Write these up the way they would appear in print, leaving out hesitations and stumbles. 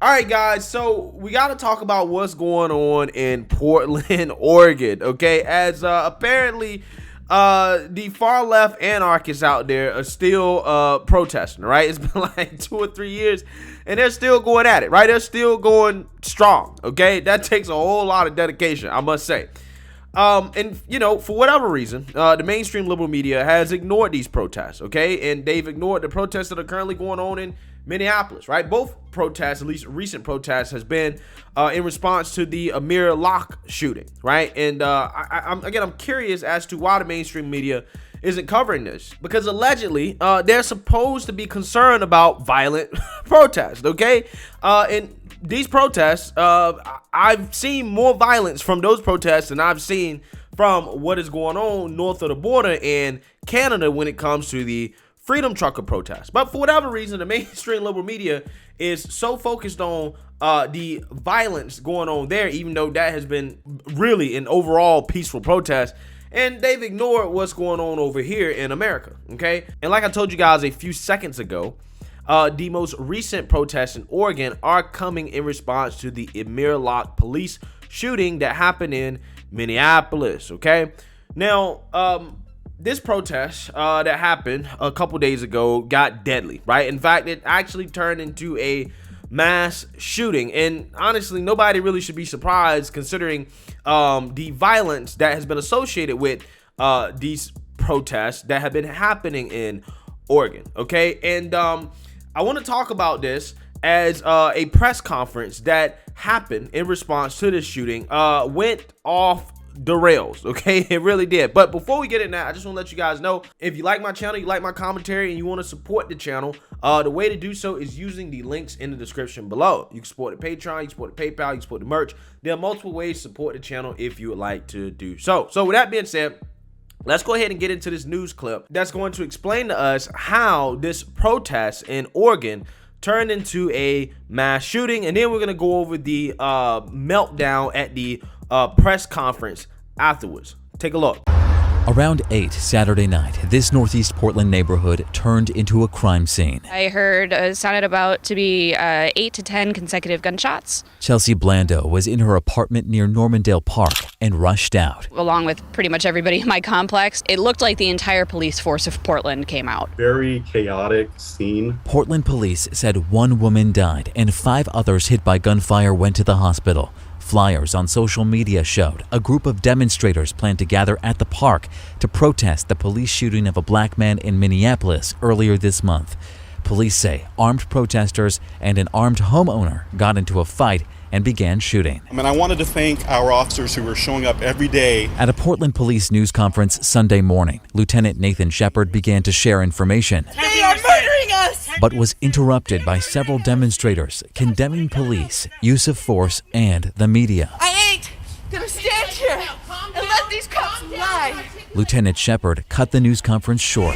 All right, guys, so we got to talk about what's going on in Portland, Oregon, okay? As apparently the far left anarchists out there are still protesting, right? It's been like 2 or 3 years, and they're still going at it, right? They're still going strong, okay? That takes a whole lot of dedication, I must say. And, you know, for whatever reason, the mainstream liberal media has ignored these protests, okay? And they've ignored the protests that are currently going on in Minneapolis, right? Both protests, at least recent protests, has been in response to the Amir Locke shooting, right? And I'm curious as to why the mainstream media isn't covering this, because allegedly they're supposed to be concerned about violent protests, okay? And these protests, I've seen more violence from those protests than I've seen from what is going on north of the border in Canada when it comes to the Freedom Trucker protests. But for whatever reason, the mainstream liberal media is so focused on the violence going on there, even though that has been really an overall peaceful protest, and they've ignored what's going on over here in America, okay? And like I told you guys a few seconds ago, the most recent protests in Oregon are coming in response to the Amir Locke police shooting that happened in Minneapolis, okay? Now, this protest that happened a couple days ago got deadly, right? In fact, it actually turned into a mass shooting, and honestly, nobody really should be surprised considering the violence that has been associated with these protests that have been happening in Oregon, okay? And I want to talk about this as a press conference that happened in response to this shooting went off the rails, okay? It really did. But before we get in that, I just want to let you guys know, if you like my channel, you like my commentary, and you want to support the channel, the way to do so is using the links in the description below. You can support the Patreon, you can support the PayPal, you can support the merch. There are multiple ways to support the channel if you would like to do so. So with that being said, let's go ahead and get into this news clip that's going to explain to us how this protest in Oregon turned into a mass shooting, and then we're going to go over the meltdown at the press conference afterwards. Take a look. Around 8 Saturday night, this Northeast Portland neighborhood turned into a crime scene. I heard it sounded about to be 8 to 10 consecutive gunshots. Chelsea Blando was in her apartment near Normandale Park and rushed out. Along with pretty much everybody in my complex, it looked like the entire police force of Portland came out. Very chaotic scene. Portland police said 1 woman died and 5 others hit by gunfire went to the hospital. Flyers on social media showed a group of demonstrators planned to gather at the park to protest the police shooting of a black man in Minneapolis earlier this month. Police say armed protesters and an armed homeowner got into a fight and began shooting. I wanted to thank our officers who were showing up every day. At a Portland police news conference Sunday morning, Lieutenant Nathan Shepard began to share information. They are murdering us! But was interrupted by several demonstrators condemning police, use of force, and the media. I ain't gonna stand here and let these cops lie. Lieutenant Shepard cut the news conference short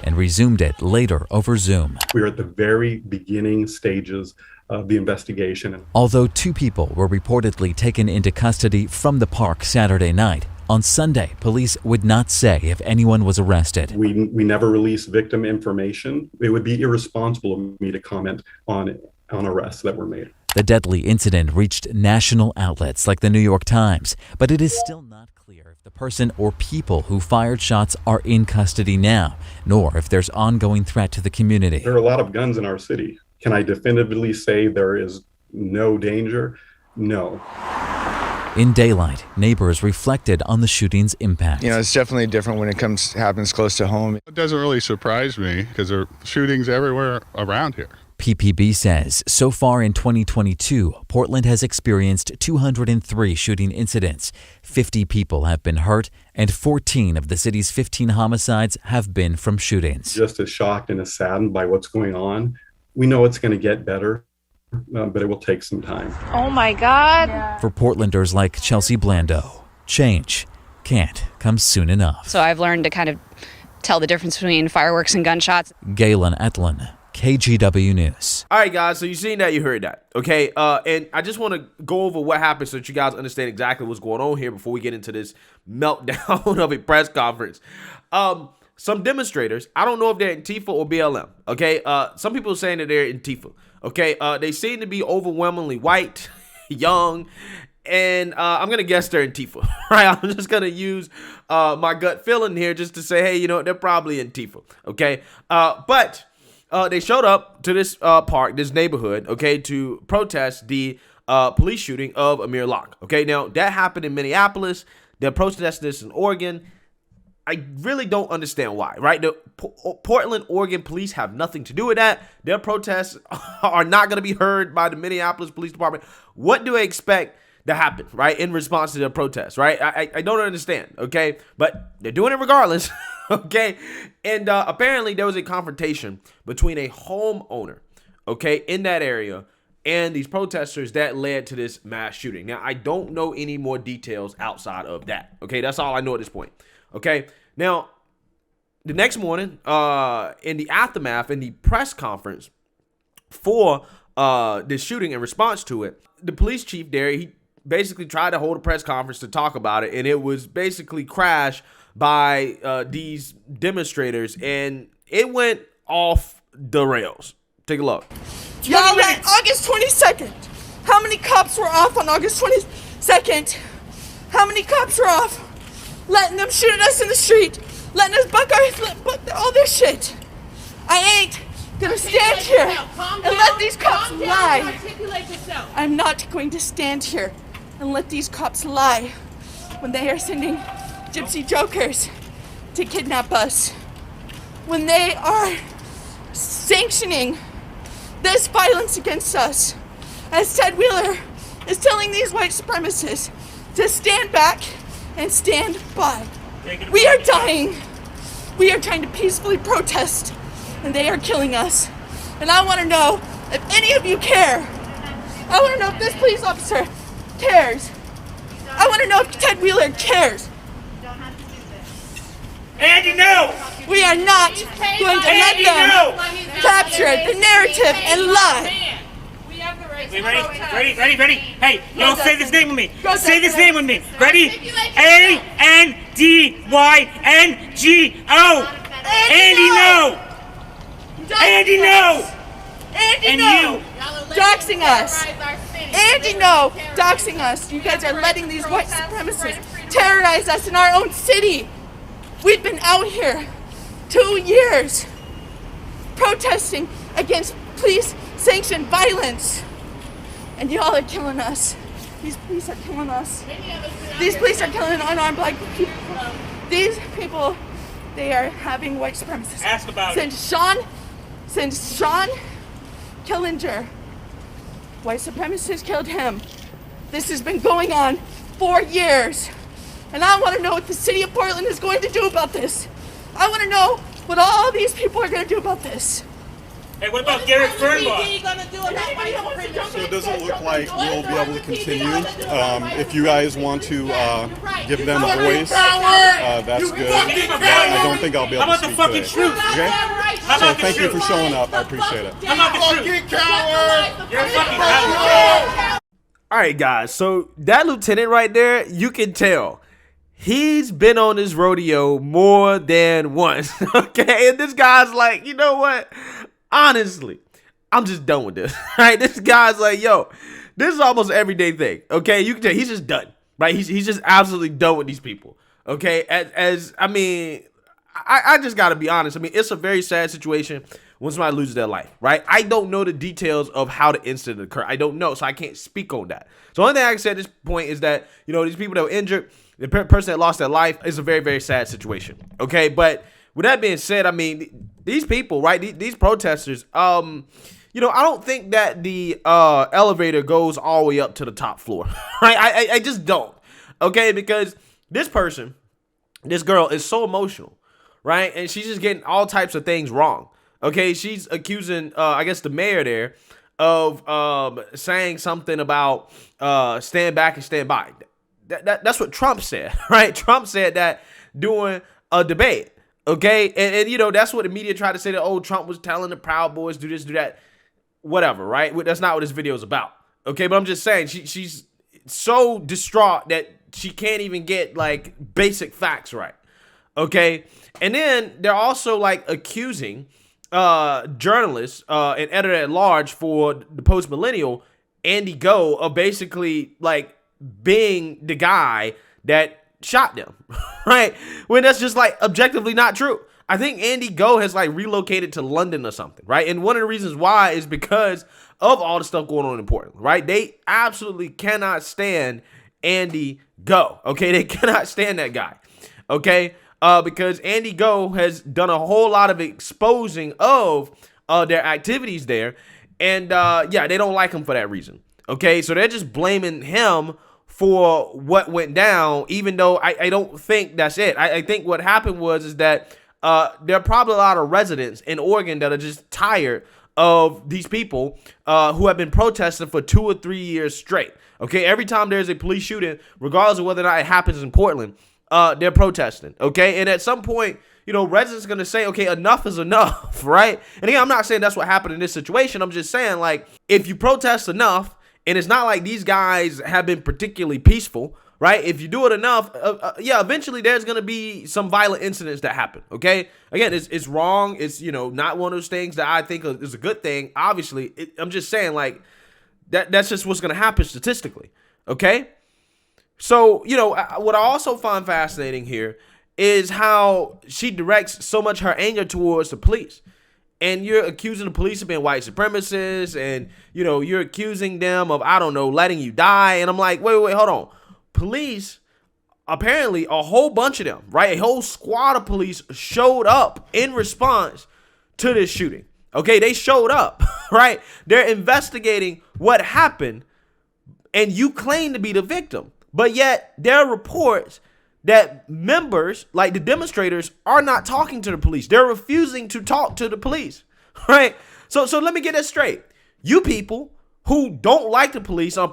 and resumed it later over Zoom. We are at the very beginning stages of the investigation. Although 2 people were reportedly taken into custody from the park Saturday night, on Sunday, police would not say if anyone was arrested. We never release victim information. It would be irresponsible of me to comment on arrests that were made. The deadly incident reached national outlets like the New York Times, but it is still not clear if the person or people who fired shots are in custody now, nor if there's ongoing threat to the community. There are a lot of guns in our city. Can I definitively say there is no danger? No. In daylight, neighbors reflected on the shooting's impact. You know, it's definitely different when it happens close to home. It doesn't really surprise me because there are shootings everywhere around here. PPB says so far in 2022, Portland has experienced 203 shooting incidents. 50 people have been hurt, and 14 of the city's 15 homicides have been from shootings. Just as shocked and as saddened by what's going on. We know it's going to get better, but it will take some time. Oh my God. For Portlanders like Chelsea Blando, change can't come soon enough. So I've learned to kind of tell the difference between fireworks and gunshots. Galen Etlin, KGW News. All right, guys, so you seen that, you heard that, okay? And I just want to go over what happened so that you guys understand exactly what's going on here before we get into this meltdown of a press conference. some demonstrators, I don't know if they're Antifa or BLM, okay? Some people are saying that they're Antifa, okay? They seem to be overwhelmingly white, young, and I'm going to guess they're Antifa, right? I'm just going to use my gut feeling here just to say, hey, you know, they're probably Antifa, okay? But they showed up to this park, this neighborhood, okay, to protest the police shooting of Amir Locke, okay? Now, that happened in Minneapolis. They're protesting this in Oregon. I really don't understand why, right? The Portland, Oregon police have nothing to do with that. Their protests are not going to be heard by the Minneapolis Police Department. What do they expect to happen, right, in response to their protests, right? I don't understand, okay? But they're doing it regardless, okay? And apparently there was a confrontation between a homeowner, okay, in that area and these protesters that led to this mass shooting. Now, I don't know any more details outside of that, okay? That's all I know at this point. Okay, now, the next morning, in the aftermath, in the press conference for this shooting in response to it, the police chief there, he basically tried to hold a press conference to talk about it, and it was basically crashed by these demonstrators, and it went off the rails. Take a look. Y'all, on August 22nd, how many cops were off on August 22nd? How many cops were off? Letting them shoot at us in the street, letting us buck all this shit. I ain't gonna stand here and let these cops lie. I'm not going to stand here and let these cops lie when they are sending gypsy jokers to kidnap us. When they are sanctioning this violence against us. As Ted Wheeler is telling these white supremacists to stand back and stand by. We are dying. We are trying to peacefully protest, and they are killing us. And I want to know if any of you care. I want to know if this police officer cares. I want to know if Ted Wheeler cares. Andy, no! We are not going to let them capture the narrative and lie. Wait, ready? Hey, y'all say this name with me. Say this name with me. Ready? ANDYNGO. Andy, no! Andy, no! Andy, no! Doxing us. Andy, no! Doxing us. You guys are letting these white supremacists terrorize us in our own city. We've been out here 2 years protesting against police-sanctioned violence. And y'all are killing us. These police are killing us. These police are killing unarmed black people. These people, they are having white supremacists. Ask about it. Since Sean Killinger, white supremacists killed him. This has been going on 4 years. And I want to know what the city of Portland is going to do about this. I want to know what all these people are going to do about this. Hey, what about Garrett Fernbaugh? So it doesn't look like we'll be able to continue. If you guys want to give them a voice, that's good. But I don't think I'll be able to speak today. Okay? So thank you for showing up. I appreciate it. How about the truth? You're a fucking coward. All right, guys. So that lieutenant right there, you can tell he's been on this rodeo more than once. Okay, and this guy's like, you know what? Honestly, I'm just done with this, right? This guy's like, yo, this is almost an everyday thing, okay? You can tell he's just done, right? He's just absolutely done with these people, okay? I just got to be honest. I mean, it's a very sad situation when somebody loses their life, right? I don't know the details of how the incident occurred. I don't know, so I can't speak on that. So the only thing I can say at this point is that, you know, these people that were injured, the person that lost their life, is a very, very sad situation, okay? But with that being said, I mean, these people, right, these protesters, you know, I don't think that the elevator goes all the way up to the top floor, right? I just don't, okay? Because this person, this girl is so emotional, right? And she's just getting all types of things wrong, okay? She's accusing, I guess, the mayor there of saying something about stand back and stand by. That's what Trump said, right? Trump said that during a debate. Okay, and you know, that's what the media tried to say, that, oh, Trump was telling the Proud Boys, do this, do that, whatever, right? That's not what this video is about. Okay, but I'm just saying, she's so distraught that she can't even get, like, basic facts right. Okay. And then they're also like accusing journalist and editor at large for the Post Millennial, Andy Go, of basically like being the guy that shot them, right? When that's just like objectively not true. I think Andy Go has like relocated to London or something, right? And one of the reasons why is because of all the stuff going on in Portland, right? They absolutely cannot stand Andy Go, okay? They cannot stand that guy, okay? Because Andy Go has done a whole lot of exposing of their activities there. And yeah, they don't like him for that reason. Okay, so they're just blaming him for what went down, even though I don't think that's it. I think what happened is that there are probably a lot of residents in Oregon that are just tired of these people who have been protesting for 2 or 3 years straight. Okay, every time there's a police shooting, regardless of whether or not it happens in Portland, they're protesting. Okay, and at some point, you know, residents are going to say, okay, enough is enough, right? And again, I'm not saying that's what happened in this situation. I'm just saying, like, if you protest enough, and it's not like these guys have been particularly peaceful, right? If you do it enough, yeah, eventually there's going to be some violent incidents that happen, okay? Again, it's wrong. It's, you know, not one of those things that I think is a good thing. Obviously, I'm just saying, like, that's just what's going to happen statistically, okay? So, you know, what I also find fascinating here is how she directs so much her anger towards the police. And you're accusing the police of being white supremacists, and, you know, you're accusing them of, I don't know, letting you die. And I'm like, wait, hold on. Police, apparently a whole bunch of them, right? A whole squad of police showed up in response to this shooting. Okay, they showed up, right? They're investigating what happened, and you claim to be the victim. But yet there are reports that members, like the demonstrators, are not talking to the police. They're refusing to talk to the police, right? So let me get this straight. You people who don't like the police, are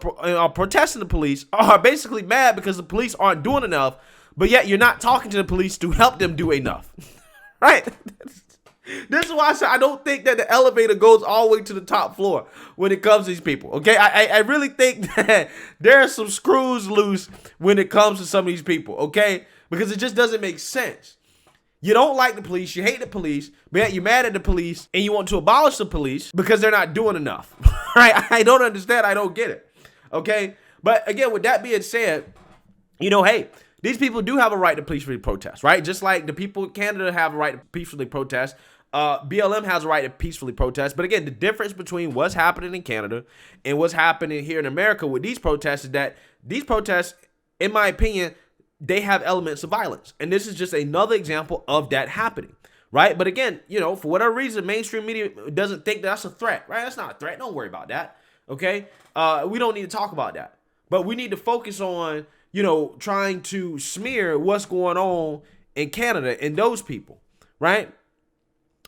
protesting the police, are basically mad because the police aren't doing enough, but yet you're not talking to the police to help them do enough, right? This is why I said I don't think that the elevator goes all the way to the top floor when it comes to these people, okay? I really think that there are some screws loose when it comes to some of these people, okay? Because it just doesn't make sense. You don't like the police, you hate the police, but yet you're mad at the police and you want to abolish the police because they're not doing enough, right? I don't understand. I don't get it, okay? But again, with that being said, you know, hey, these people do have a right to peacefully protest, right? Just like the people in Canada have a right to peacefully protest. BLM has a right to peacefully protest. But again, the difference between what's happening in Canada and what's happening here in America with these protests is that these protests, in my opinion, they have elements of violence. And this is just another example of that happening, right? But again, you know, for whatever reason, mainstream media doesn't think that's a threat, right? That's not a threat. Don't worry about that, okay? We don't need to talk about that. But we need to focus on, you know, trying to smear what's going on in Canada and those people, right?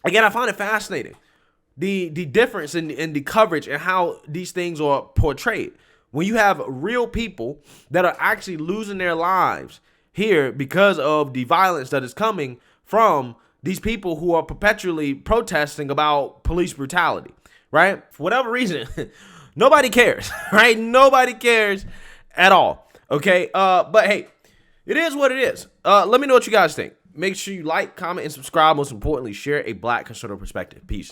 Again, I find it fascinating, the difference in the coverage and how these things are portrayed. When you have real people that are actually losing their lives here because of the violence that is coming from these people who are perpetually protesting about police brutality, right? For whatever reason, nobody cares, right? Nobody cares at all, okay? But hey, it is what it is. Let me know what you guys think. Make sure you like, comment, and subscribe. Most importantly, share a Black conservative perspective. Peace.